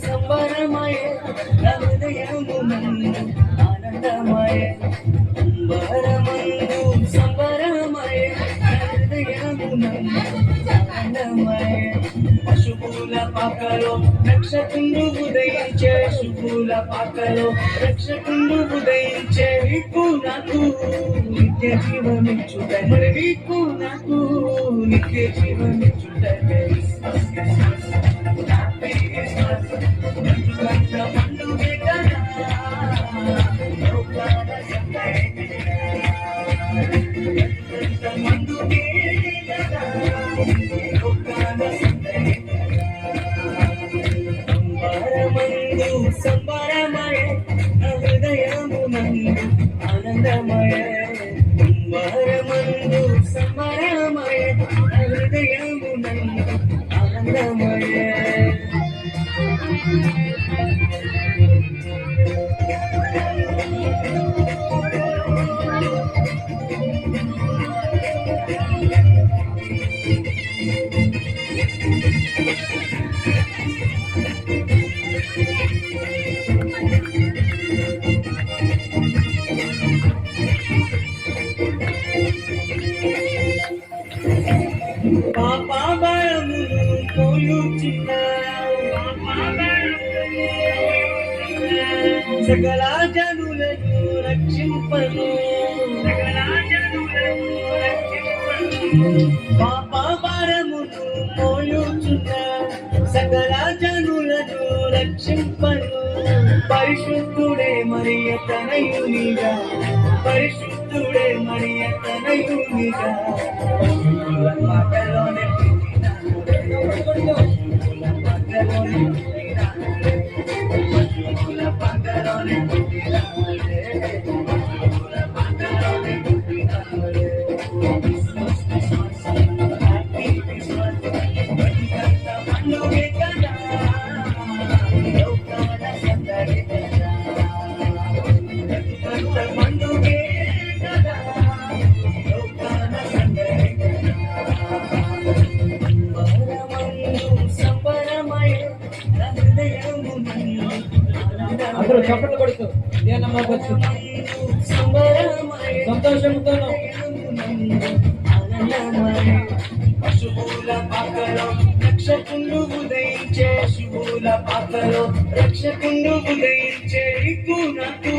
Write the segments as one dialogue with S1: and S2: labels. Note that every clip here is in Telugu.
S1: సంబరమయ హృదయమునందు ఆనందమయ సంబరమందు సంబరమయ హృదయమునందు ఆనందమయ శుభుల పాకలో రక్షకుండు ఉదయించే శుభుల పాకలో రక్షకుండు ఉదయించే విప్పు నాకు నిత్య జీవమిచ్చుట మరి విప్పు నాకు నిత్య జీవమిచ్చుట సంబరమయ హృదయమునందు ఆనందమయ సంబరమందు సంబరమయ హృదయమునందు ఆనందమయ పాపమును పోయుచున్న సకల జనులను రక్షింపను పాప భారమును మోయుచున్న సకల జనులను రక్షింపను పరిశుద్ధుడే మరియ తనయునిగా పరిశుద్ధుడే మరియ తనయునిగా మాటలోనే
S2: అందరూ చప్పట్లు కొడుతూ దేనమ్మవచ్చు సంతోషంతో
S1: శుభుల పాకలో రక్షకుండు ఉదయించే శుభుల పాకలో రక్షకుండు ఉదయించే రిక్కు నాకు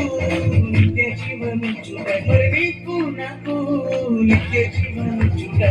S1: నిత్య జీవమిచ్చుట మరి రిక్కు నాకు నిత్య జీవమిచ్చుట